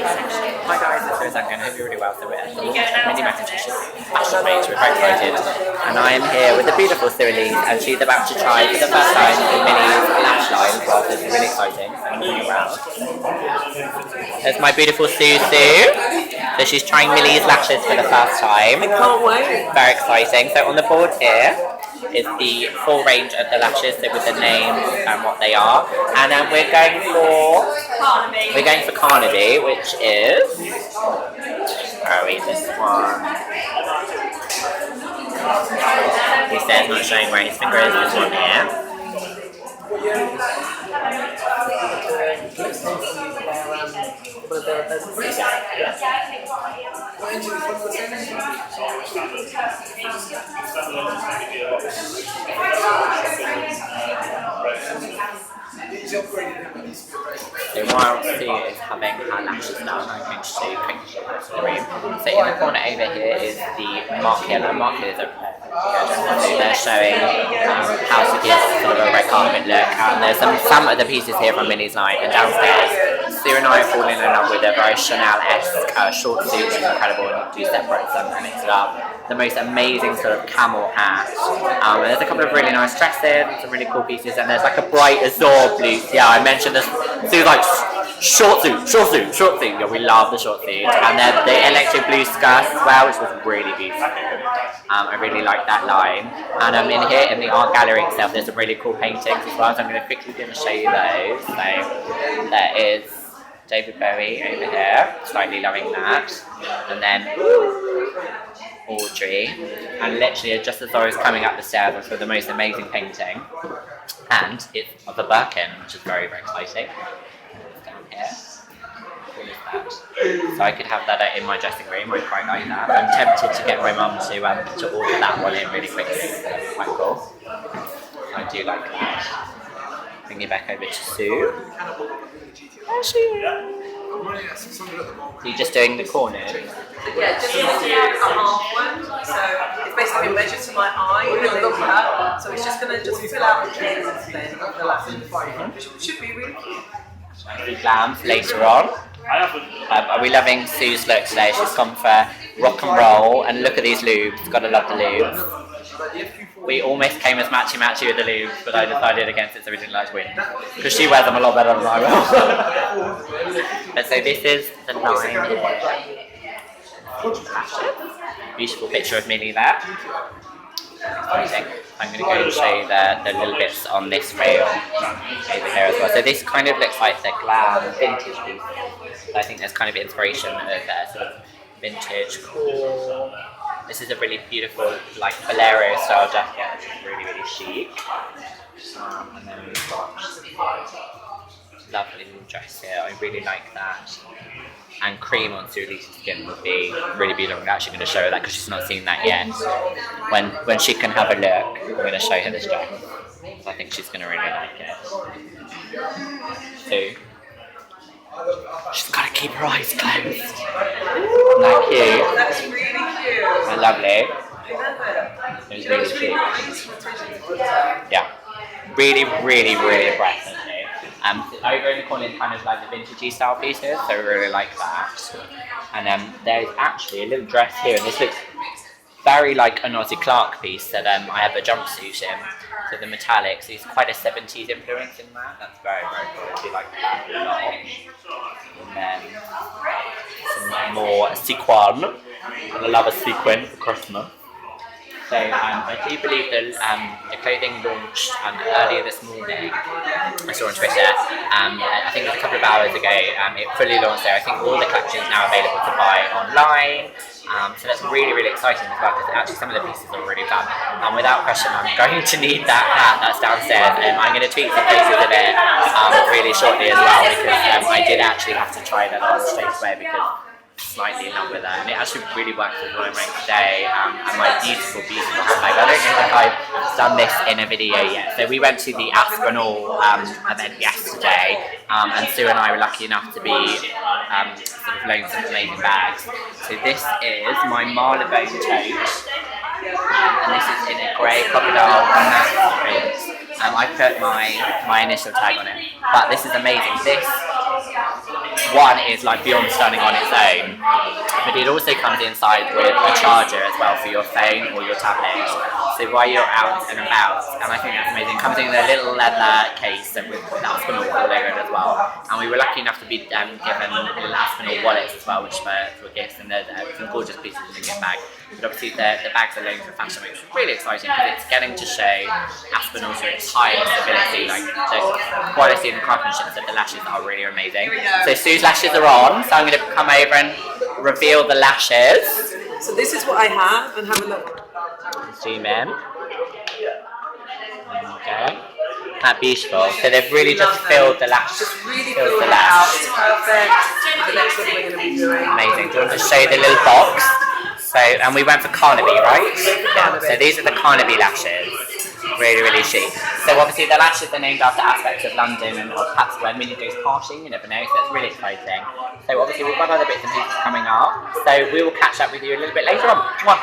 Hi guys, it's Lewis-duncan. I hope you're really well. So we're at the launch of Millie Macintoshes fashion range. We're very excited. And I am here with the beautiful su-elise, and she's about to try for the first time the Millie's lash line as well. So it's really exciting. So I'm going around. There's my beautiful Sue. So she's trying Millie's lashes for the first time. I can't wait. Very exciting. So on the board here is the full range of the lashes, so with the names and what they are. And then we're going for Carnaby, which is, where are we, this one. He says not showing where his finger is, this one here. So while Sue is having her lashes done, I'm going to show you pictures across the room. So in the corner over here is the markers over there. So they're showing how to give sort of a red carpet look, and there's some of the pieces here from Millie's line. And downstairs, Sue and I are falling in love with a very Chanel-esque short suit, which is incredible, and you do separate them and mix it up. The most amazing sort of camel hat. And there's a couple of really nice dresses, some really cool pieces, and there's like a bright azure blue. Yeah, I mentioned this. Sue's like short suit. Yeah, we love the short suit. And then the electric blue skirt as well, which was really beautiful. I really like that line. And in here in the art gallery itself, there's some really cool paintings as well. So I'm going to quickly show you those. So there is David Bowie over here, slightly loving that. And then Audrey, and literally just as I was coming up the stairs, I saw the most amazing painting, and it's of a Birkin, which is very, very exciting. Down here, so I could have that in my dressing room. I quite like that. I'm tempted to get my mum to order that one in really quickly. That's quite cool. I do like that. Bring it back over to Sue. There she is. So you're just doing the corners? Yeah, just a half one. So it's basically measured to my eye and then cut. So it's just going to fill out the ends then of the lashes, which should be really cute. Glam later on. Are we loving Sue's look today? She's gone for rock and roll, and look at these lubes. Gotta love the lubes. We almost came as matchy with the lubes, but I decided against it, so we didn't like to win. Because she wears them a lot better than I will. But so this is the line here. Beautiful picture of Millie there. I'm going to go and show you the little bits on this rail over here as well. So this kind of looks like the glam vintage piece. So I think there's kind of inspiration of sort of vintage cool. This is a really beautiful, like bolero style jacket, which is really, really chic. And then we've got lovely little dress here. I really like that. And cream on su-elise's skin would be really beautiful. I'm actually going to show her that because she's not seen that yet. When she can have a look, I'm going to show her this dress. So I think she's going to really like it. So she's got to keep her eyes closed. Isn't that cute? That's really cute. And lovely. I love it. It was really cute. Yeah. Really, really, really impressive. Over in the corner is kind of like the vintagey style pieces, so I really like that. And there's actually a little dress here, and this looks very like an Aussie Clark piece that I have a jumpsuit in. So the metallics, there's quite a 70s influence in that. That's very, very cool. I do like that a lot. And then some more sequin. I love a sequin for Christmas. So I do believe the clothing launched earlier this morning. I saw on Twitter. I think it was a couple of hours ago. It fully launched there. I think all the collections now available to buy online. So that's really, really exciting as well, because actually some of the pieces are really fun. And without question, I'm going to need that hat that's downstairs, and I'm going to tweak some pieces of it really shortly as well, because I did actually have to try that on straight away because slightly in love with that, and it actually really works with what I'm wearing today, and my beautiful handbag. I don't think I've done this in a video yet. So we went to the Aspinall event yesterday, and Sue and I were lucky enough to be sort of loaned some amazing bags. So this is my Marylebone tote, and this is in a grey crocodile matte print. I put my initial tag on it, but this is amazing. This one is like beyond stunning on its own, but it also comes inside with a charger as well for your phone or your tablet. So while you're out and about, and I think that's amazing, it comes in a little leather case with an Aspinall logo as well. And we were lucky enough to be given little Aspinall wallets as well, which were gifts, and they're some gorgeous pieces in the gift bag. But obviously the bags are loaned for fashion, which is really exciting because it's getting to show Aspinall's highest ability, like the quality and craftsmanship of the lashes are really amazing. So Sue's lashes are on, so I'm going to come over and reveal the lashes. So this is what I have, and have a look. Zoom in. Okay. That's beautiful. So they've really just filled the lash. Just really filled it out. It's perfect. The next one we're going to be doing. Amazing. Do you want to show the little box? So, and we went for Carnaby, right? Yeah. So these are the Carnaby lashes. Really, really chic. So obviously the lashes are named after aspects of London and perhaps where Millie goes partying, you never know, so it's really exciting. So obviously we've got other bits and pieces coming up. So we will catch up with you a little bit later on. Mwah.